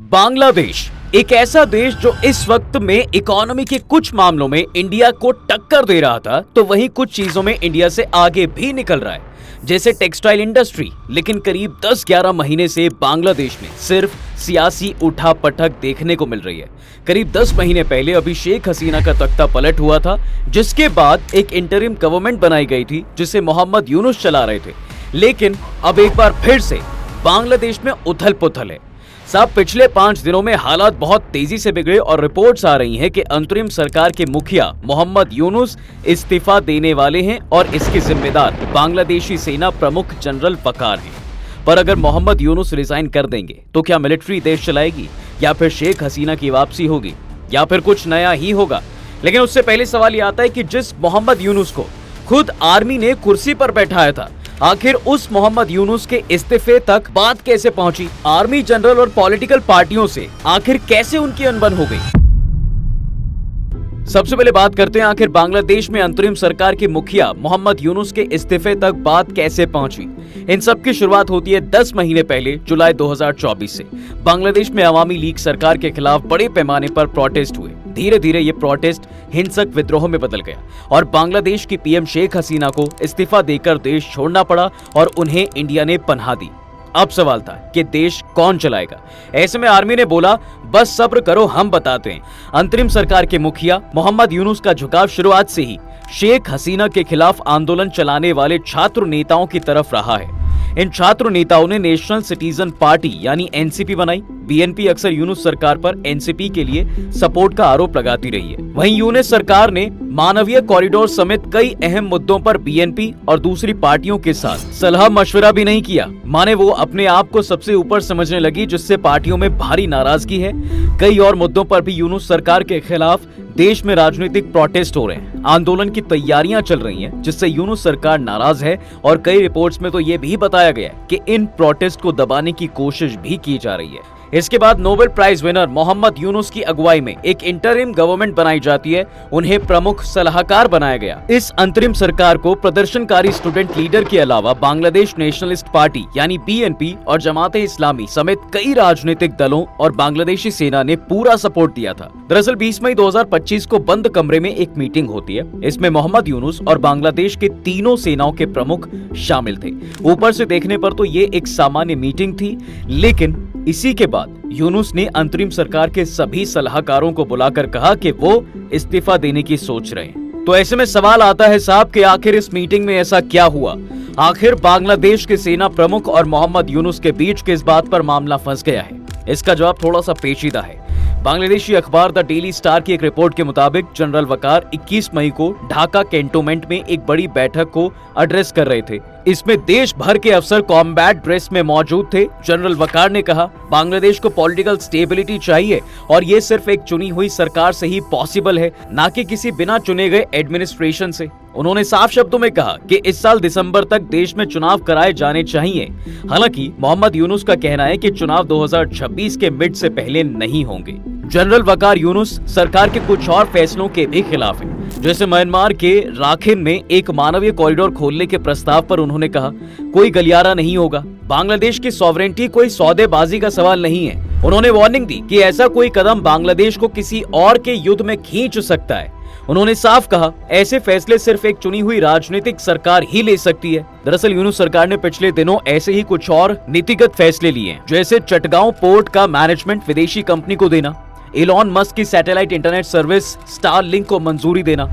बांग्लादेश एक ऐसा देश जो इस वक्त में इकोनॉमी के कुछ मामलों में इंडिया को टक्कर दे रहा था, तो वहीं कुछ चीजों में इंडिया से आगे भी निकल रहा है, जैसे टेक्सटाइल इंडस्ट्री। लेकिन करीब 10-11 महीने से बांग्लादेश में सिर्फ सियासी उठापटक देखने को मिल रही है। करीब 10 महीने पहले अभी शेख हसीना का तख्ता पलट हुआ था, जिसके बाद एक इंटरिम गवर्नमेंट बनाई गई थी जिसे मोहम्मद यूनुस चला रहे थे। लेकिन अब एक बार फिर से बांग्लादेश में उथल पुथल है। साहब, पिछले 5 दिनों में हालात बहुत तेजी से बिगड़े और रिपोर्ट्स आ रही हैं कि अंतरिम सरकार के मुखिया मोहम्मद यूनुस इस्तीफा देने वाले हैं और इसके जिम्मेदार बांग्लादेशी सेना प्रमुख जनरल वकार हैं। पर अगर मोहम्मद यूनुस रिजाइन कर देंगे तो क्या मिलिट्री देश चलाएगी, या फिर शेख हसीना की वापसी होगी, या फिर कुछ नया ही होगा? लेकिन उससे पहले सवाल ये आता है कि जिस मोहम्मद यूनुस को खुद आर्मी ने कुर्सी पर बैठाया था, आखिर उस मोहम्मद यूनुस के इस्तीफे तक बात कैसे पहुंची? आर्मी जनरल और पॉलिटिकल पार्टियों से आखिर कैसे उनकी अनबन हो गई? सबसे पहले बात करते हैं आखिर बांग्लादेश में अंतरिम सरकार के मुखिया मोहम्मद यूनुस के इस्तीफे तक बात कैसे पहुंची। इन सब की शुरुआत होती है 10 महीने पहले, जुलाई 2024 से। बांग्लादेश में अवामी लीग सरकार के खिलाफ बड़े पैमाने पर प्रोटेस्ट हुए। धीरे धीरे ये प्रोटेस्ट हिंसक विद्रोह में बदल गया और बांग्लादेश की पीएम शेख हसीना को इस्तीफा देकर देश छोड़ना पड़ा और उन्हें इंडिया ने पनाह दी। अब सवाल था कि देश कौन चलाएगा। ऐसे में आर्मी ने बोला, बस सब्र करो, हम बताते हैं। अंतरिम सरकार के मुखिया मोहम्मद यूनुस का झुकाव शुरुआत से ही शेख हसीना के खिलाफ आंदोलन चलाने वाले छात्र नेताओं की तरफ रहा है। इन छात्र नेताओं ने नेशनल सिटीजन पार्टी यानी एनसीपी बनाई। बीएनपी अक्सर यूनुस सरकार पर एनसीपी के लिए सपोर्ट का आरोप लगाती रही है। वहीं यूनुस सरकार ने मानवीय कॉरिडोर समेत कई अहम मुद्दों पर बीएनपी और दूसरी पार्टियों के साथ सलाह मशवरा भी नहीं किया। माने वो अपने आप को सबसे ऊपर समझने लगी, जिससे पार्टियों में भारी नाराजगी है। कई और मुद्दों पर भी यूनुस सरकार के खिलाफ देश में राजनीतिक प्रोटेस्ट हो रहे हैं। आंदोलन की तैयारियां चल रही हैं, जिससे यूनुस सरकार नाराज है और कई रिपोर्ट्स में तो ये भी बताया गया है कि इन प्रोटेस्ट को दबाने की कोशिश भी की जा रही है। इसके बाद Nobel prize winner Muhammad Yunus की अगुवाई में एक इंटरिम गवर्नमेंट बनाई जाती है। उन्हें प्रमुख सलाहकार बनाया गया। इस अंतरिम सरकार को प्रदर्शनकारी स्टूडेंट लीडर के अलावा बांग्लादेश नेशनलिस्ट पार्टी यानी बीएनपी और जमात इस्लामी समेत कई राजनीतिक दलों और बांग्लादेशी सेना ने पूरा सपोर्ट दिया था। दरअसल 20 मई 2025 को बंद कमरे में एक मीटिंग होती है। इसमें मोहम्मद यूनुस और बांग्लादेश के तीनों सेनाओं के प्रमुख शामिल थे। ऊपर से देखने पर तो ये एक सामान्य मीटिंग थी, लेकिन इसी के बाद यूनुस ने अंतरिम सरकार के सभी सलाहकारों को बुलाकर कहा कि वो इस्तीफा देने की सोच रहे हैं। तो ऐसे में सवाल आता है साहब कि आखिर इस मीटिंग में ऐसा क्या हुआ? आखिर बांग्लादेश के सेना प्रमुख और मोहम्मद यूनुस के बीच किस बात पर मामला फंस गया है? इसका जवाब थोड़ा सा पेचीदा है। बांग्लादेशी अखबार द डेली स्टार की एक रिपोर्ट के मुताबिक जनरल वकार 21 मई को ढाका कैंटोनमेंट में एक बड़ी बैठक को एड्रेस कर रहे थे। इसमें देश भर के अफसर कॉम्बैट ड्रेस में मौजूद थे। जनरल वकार ने कहा, बांग्लादेश को पॉलिटिकल स्टेबिलिटी चाहिए और ये सिर्फ एक चुनी हुई सरकार से ही पॉसिबल है, ना कि किसी बिना चुने गए एडमिनिस्ट्रेशन से। उन्होंने साफ शब्दों में कहा कि इस साल दिसंबर तक देश में चुनाव कराए जाने चाहिए। हालांकि मोहम्मद यूनुस का कहना है कि चुनाव 2026 के मिड से पहले नहीं होंगे। जनरल वकार यूनुस सरकार के कुछ और फैसलों के भी खिलाफ है, जैसे म्यांमार के राखिन में एक मानवीय कॉरिडोर खोलने के प्रस्ताव पर उन्होंने कहा, कोई गलियारा नहीं होगा। बांग्लादेश की सॉवरेंटी कोई सौदेबाजी का सवाल नहीं है। उन्होंने वार्निंग दी कि ऐसा कोई कदम बांग्लादेश को किसी और के युद्ध में खींच सकता है। उन्होंने साफ कहा, ऐसे फैसले सिर्फ एक चुनी हुई राजनीतिक सरकार ही ले सकती है। दरअसल यूनुस सरकार ने पिछले दिनों ऐसे ही कुछ और नीतिगत फैसले लिए, जैसे चटगांव पोर्ट का मैनेजमेंट विदेशी कंपनी को देना, इलॉन मस्क की सैटेलाइट इंटरनेट सर्विस स्टारलिंक को मंजूरी देना।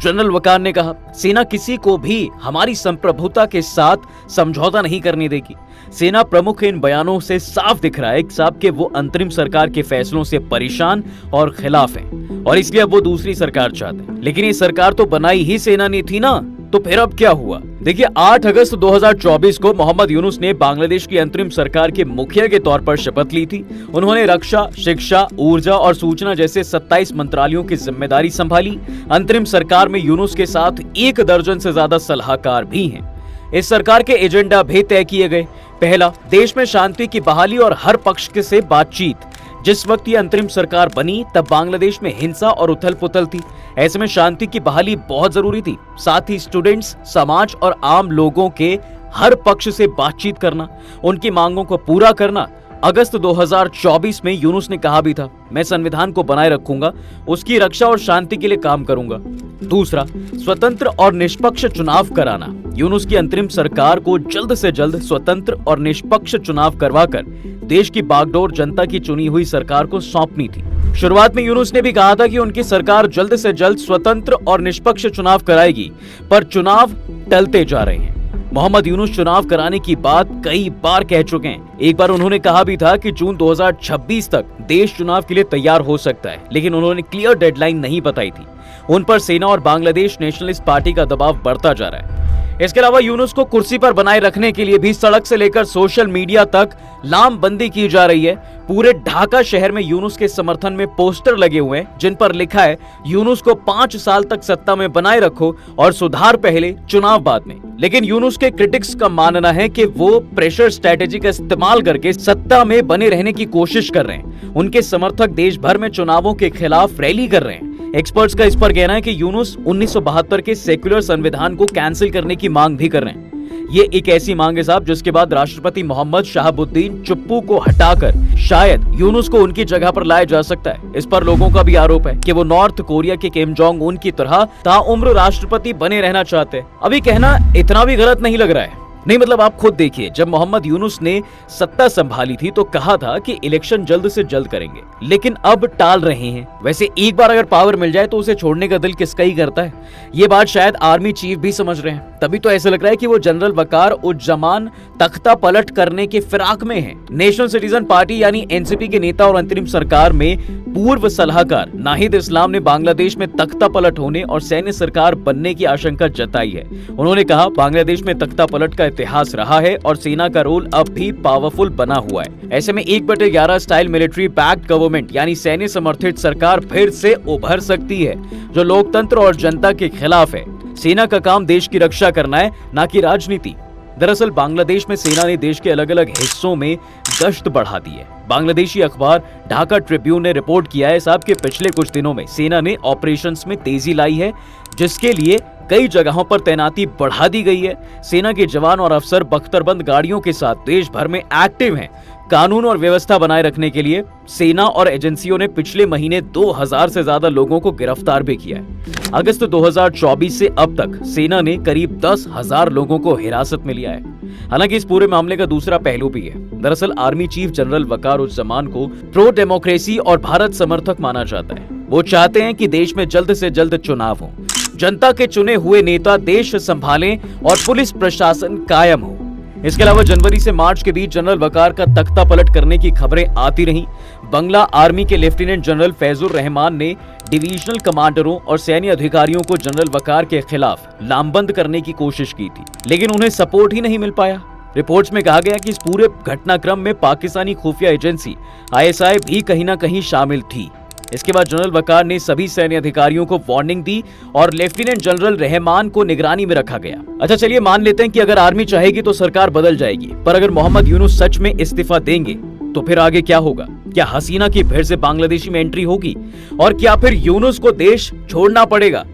जनरल वकार ने कहा, सेना किसी को भी हमारी संप्रभुता के साथ समझौता नहीं करने देगी। सेना प्रमुख इन बयानों से साफ दिख रहा है साहब कि वो अंतरिम सरकार के फैसलों से परेशान और खिलाफ हैं और इसलिए अब वो दूसरी सरकार चाहते हैं। लेकिन ये सरकार तो बनाई ही सेना ने थी ना, तो फिर अब क्या हुआ? देखिए, 8 अगस्त 2024 को मोहम्मद यूनुस ने बांग्लादेश की अंतरिम सरकार के मुखिया के तौर पर शपथ ली थी। उन्होंने रक्षा, शिक्षा, ऊर्जा और सूचना जैसे 27 मंत्रालयों की जिम्मेदारी संभाली। अंतरिम सरकार में यूनुस के साथ 1 दर्जन से ज्यादा सलाहकार भी हैं। इस सरकार के एजेंडा भी तय किए गए। पहला, देश में शांति की बहाली और हर पक्ष से बातचीत। जिस वक्त ये अंतरिम सरकार बनी तब बांग्लादेश में हिंसा और उथल पुथल थी। ऐसे में शांति की बहाली बहुत जरूरी थी। साथ ही स्टूडेंट्स, समाज और आम लोगों के हर पक्ष से बातचीत करना, उनकी मांगों को पूरा करना अगस्त 2024 में यूनुस ने कहा भी था, मैं संविधान को बनाए रखूंगा, उसकी रक्षा और शांति के लिए काम करूंगा। दूसरा, स्वतंत्र और निष्पक्ष चुनाव कराना। यूनुस की अंतरिम सरकार को जल्द से जल्द स्वतंत्र और निष्पक्ष चुनाव करवाकर देश की बागडोर जनता की चुनी हुई सरकार को सौंपनी थी। शुरुआत में यूनुस ने भी कहा था कि उनकी सरकार जल्द से जल्द स्वतंत्र और निष्पक्ष चुनाव कराएगी, पर चुनाव टलते जा रहे हैं। मोहम्मद यूनुस चुनाव कराने की बात कई बार कह चुके हैं। एक बार उन्होंने कहा भी था कि जून 2026 तक देश चुनाव के लिए तैयार हो सकता है, लेकिन उन्होंने क्लियर डेडलाइन नहीं बताई थी। उन पर सेना और बांग्लादेश नेशनलिस्ट पार्टी का दबाव बढ़ता जा रहा है। इसके अलावा यूनुस को कुर्सी पर बनाए रखने के लिए भी सड़क से लेकर सोशल मीडिया तक लामबंदी की जा रही है। पूरे ढाका शहर में यूनुस के समर्थन में पोस्टर लगे हुए हैं, जिन पर लिखा है, यूनुस को 5 साल तक सत्ता में बनाए रखो और सुधार पहले, चुनाव बाद में। लेकिन यूनुस के क्रिटिक्स का मानना है कि वो प्रेशर स्ट्रेटेजी का इस्तेमाल करके सत्ता में बने रहने की कोशिश कर रहे हैं। उनके समर्थक देश भर में चुनावों के खिलाफ रैली कर रहे हैं। एक्सपर्ट्स का इस पर कहना है कि यूनुस 1972 के सेक्युलर संविधान को कैंसिल करने की मांग भी कर रहे हैं। ये एक ऐसी मांग है साहब जिसके बाद राष्ट्रपति मोहम्मद शहाबुद्दीन चुप्पू को हटाकर शायद यूनुस को उनकी जगह पर लाया जा सकता है। इस पर लोगों का भी आरोप है कि वो नॉर्थ कोरिया के किम जोंग उन की तरह ताउम्र राष्ट्रपति बने रहना चाहते हैं। अभी कहना इतना भी गलत नहीं लग रहा है। नहीं, मतलब आप खुद देखिए, जब मोहम्मद यूनुस ने सत्ता संभाली थी तो कहा था कि इलेक्शन जल्द से जल्द करेंगे, लेकिन अब टाल रहे हैं। वैसे एक बार अगर पावर मिल जाए तो उसे छोड़ने का दिल किसका ही करता है। ये बात शायद आर्मी चीफ भी समझ रहे हैं, तभी तो ऐसा लग रहा है कि वो जनरल वकार उज्जमान तख्ता पलट करने के फिराक में है। नेशनल सिटीजन पार्टी यानी एनसीपी के नेता और अंतरिम सरकार में पूर्व सलाहकार नाहिद इस्लाम ने बांग्लादेश में तख्ता पलट होने और सैन्य सरकार बनने की आशंका जताई है। उन्होंने कहा, बांग्लादेश में तख्ता पलट का इतिहास रहा है और सेना का रोल अब भी पावरफुल बना हुआ है। ऐसे में 1/11 स्टाइल मिलिट्री बैक्ड गवर्नमेंट यानी सैन्य समर्थित सरकार फिर से उभर सकती है, जो लोकतंत्र और जनता के खिलाफ है। सेना का काम देश की रक्षा करना है, ना कि राजनीति। दरअसल बांग्लादेश में सेना ने देश के अलग अलग हिस्सों में गश्त बढ़ा दी है। बांग्लादेशी अखबार ढाका ट्रिब्यून ने रिपोर्ट किया है साहब कि पिछले कुछ दिनों में सेना ने ऑपरेशंस में तेजी लाई है, जिसके लिए कई जगहों पर तैनाती बढ़ा दी गई है। सेना के जवान और अफसर बख्तरबंद गाड़ियों के साथ देश भर में एक्टिव हैं। कानून और व्यवस्था बनाए रखने के लिए सेना और एजेंसियों ने पिछले महीने 2000 से ज्यादा लोगों को गिरफ्तार भी किया है। अगस्त 2024 से अब तक सेना ने करीब 10,000 लोगों को हिरासत में लिया है। हालांकि इस पूरे मामले का दूसरा पहलू भी है। दरअसल आर्मी चीफ जनरल वकार उज्जमान को प्रो डेमोक्रेसी और भारत समर्थक माना जाता है। वो चाहते हैं कि देश में जल्द से जल्द चुनाव हो, जनता के चुने हुए नेता देश संभालें और पुलिस प्रशासन कायम हो। इसके अलावा जनवरी से मार्च के बीच जनरल वकार का तख्ता पलट करने की खबरें आती रहीं। बंगला आर्मी के लेफ्टिनेंट जनरल फैजुर रहमान ने डिवीजनल कमांडरों और सैन्य अधिकारियों को जनरल वकार के खिलाफ लामबंद करने की कोशिश की थी, लेकिन उन्हें सपोर्ट ही नहीं मिल पाया। रिपोर्ट्स में कहा गया कि इस पूरे घटनाक्रम में पाकिस्तानी खुफिया एजेंसी ISI भी कहीं ना कहीं शामिल थी। इसके बाद जनरल वकार ने सभी सैन्य अधिकारियों को वार्निंग दी और लेफ्टिनेंट जनरल रहमान को निगरानी में रखा गया। अच्छा, चलिए मान लेते हैं कि अगर आर्मी चाहेगी तो सरकार बदल जाएगी, पर अगर मोहम्मद यूनुस सच में इस्तीफा देंगे तो फिर आगे क्या होगा? क्या हसीना की फिर से बांग्लादेशी में एंट्री होगी और क्या फिर यूनुस को देश छोड़ना पड़ेगा?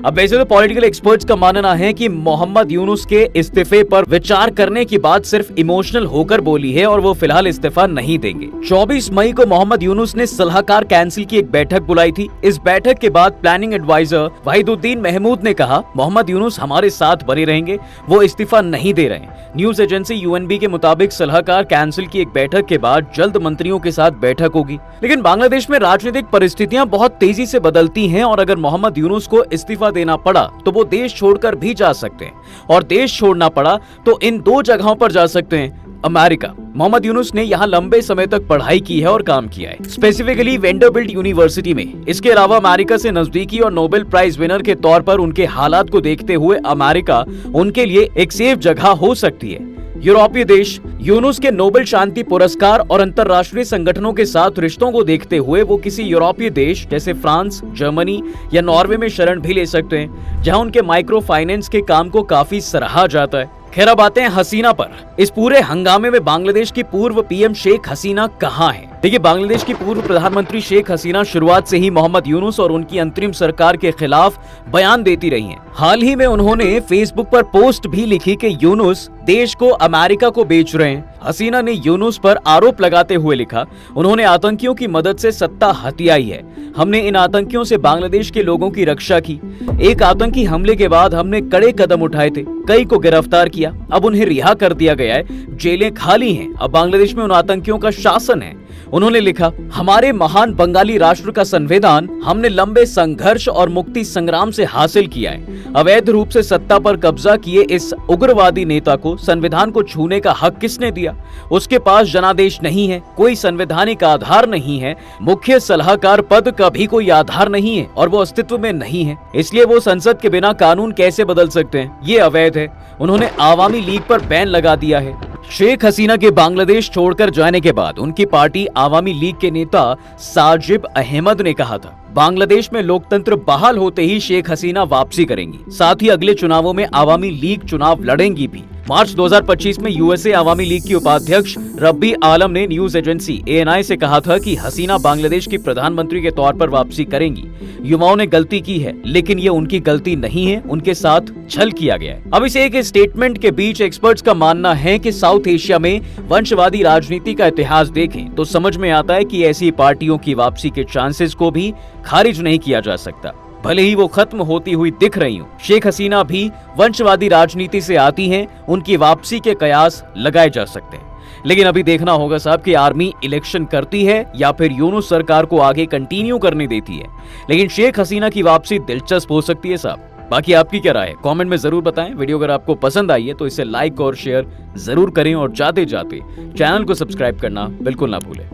अब वैसे तो पॉलिटिकल एक्सपर्ट्स का मानना है कि मोहम्मद यूनुस के इस्तीफे पर विचार करने की बात सिर्फ इमोशनल होकर बोली है और वो फिलहाल इस्तीफा नहीं देंगे। 24 मई को मोहम्मद यूनुस ने सलाहकार काउंसिल की एक बैठक बुलाई थी। इस बैठक के बाद प्लानिंग एडवाइजर वाहिदुद्दीन महमूद ने कहा, मोहम्मद यूनुस हमारे साथ बने रहेंगे, वो इस्तीफा नहीं दे रहे। न्यूज एजेंसी UNB के मुताबिक सलाहकार काउंसिल की एक बैठक के बाद जल्द मंत्रियों के साथ बैठक होगी। लेकिन बांग्लादेश में राजनीतिक परिस्थितियां बहुत तेजी से बदलती हैं और अगर मोहम्मद यूनुस को इस्तीफा देना पड़ा तो वो देश छोड़कर भी जा सकते हैं, और देश छोड़ना पड़ा तो इन 2 जगहों पर जा सकते हैं। अमेरिका। मोहम्मद यूनुस ने यहाँ लंबे समय तक पढ़ाई की है और काम किया है, स्पेसिफिकली वेंडरबिल्ट यूनिवर्सिटी में। इसके अलावा अमेरिका से नजदीकी और नोबेल प्राइज विनर के तौर पर उनके हालात को देखते हुए अमेरिका उनके लिए एक सेफ जगह हो सकती है। यूरोपीय देश। यूनुस के नोबेल शांति पुरस्कार और अंतर्राष्ट्रीय संगठनों के साथ रिश्तों को देखते हुए वो किसी यूरोपीय देश जैसे फ्रांस, जर्मनी या नॉर्वे में शरण भी ले सकते हैं, जहां उनके माइक्रो फाइनेंस के काम को काफी सराहा जाता है। खैर, अब आते हैं हसीना पर। इस पूरे हंगामे में बांग्लादेश की पूर्व PM शेख हसीना कहाँ है? देखिए, बांग्लादेश की पूर्व प्रधानमंत्री शेख हसीना शुरुआत से ही मोहम्मद यूनुस और उनकी अंतरिम सरकार के खिलाफ बयान देती रही हैं। हाल ही में उन्होंने फेसबुक पर पोस्ट भी लिखी कि यूनुस देश को अमेरिका को बेच रहे हैं। हसीना ने यूनुस पर आरोप लगाते हुए लिखा, उन्होंने आतंकियों की मदद से सत्ता हथियाई है। हमने इन आतंकियों से बांग्लादेश के लोगों की रक्षा की। एक आतंकी हमले के बाद हमने कड़े कदम उठाए थे, कई को गिरफ्तार किया, अब उन्हें रिहा कर दिया गया है, जेलें खाली हैं, अब बांग्लादेश में उन आतंकियों का शासन है। उन्होंने लिखा, हमारे महान बंगाली राष्ट्र का संविधान हमने लंबे संघर्ष और मुक्ति संग्राम से हासिल किया है। अवैध रूप से सत्ता पर कब्जा किए इस उग्रवादी नेता को संविधान को छूने का हक किसने दिया? उसके पास जनादेश नहीं है, कोई संवैधानिक आधार नहीं है, मुख्य सलाहकार पद का भी कोई आधार नहीं है और वो अस्तित्व में नहीं है, इसलिए वो संसद के बिना कानून कैसे बदल सकते हैं? ये अवैध है। उन्होंने आवामी लीग पर बैन लगा दिया है। शेख हसीना के बांग्लादेश छोड़कर जाने के बाद उनकी पार्टी आवामी लीग के नेता साजिब अहमद ने कहा था, बांग्लादेश में लोकतंत्र बहाल होते ही शेख हसीना वापसी करेंगी, साथ ही अगले चुनावों में आवामी लीग चुनाव लड़ेंगी भी। मार्च 2025 में यूएसए आवामी लीग की उपाध्यक्ष रब्बी आलम ने न्यूज एजेंसी ANI से कहा था कि हसीना बांग्लादेश की प्रधानमंत्री के तौर पर वापसी करेंगी। युवाओं ने गलती की है, लेकिन ये उनकी गलती नहीं है, उनके साथ छल किया गया है। अब इस एक स्टेटमेंट के बीच एक्सपर्ट्स का मानना है कि साउथ एशिया में वंशवादी राजनीति का इतिहास देखें तो समझ में आता है कि ऐसी पार्टियों की वापसी के चांसेस को भी खारिज नहीं किया जा सकता, भले ही वो खत्म होती हुई दिख रही हो। शेख हसीना भी वंशवादी राजनीति से आती हैं, उनकी वापसी के कयास लगाए जा सकते हैं। लेकिन अभी देखना होगा साहब कि आर्मी इलेक्शन करती है या फिर यूनुस सरकार को आगे कंटिन्यू करने देती है। लेकिन शेख हसीना की वापसी दिलचस्प हो सकती है साहब। बाकी आपकी क्या राय है कमेंट में जरूर बताएं। वीडियो अगर आपको पसंद आई है तो इसे लाइक और शेयर जरूर करें और जाते जाते चैनल को सब्सक्राइब करना बिल्कुल ना भूलें।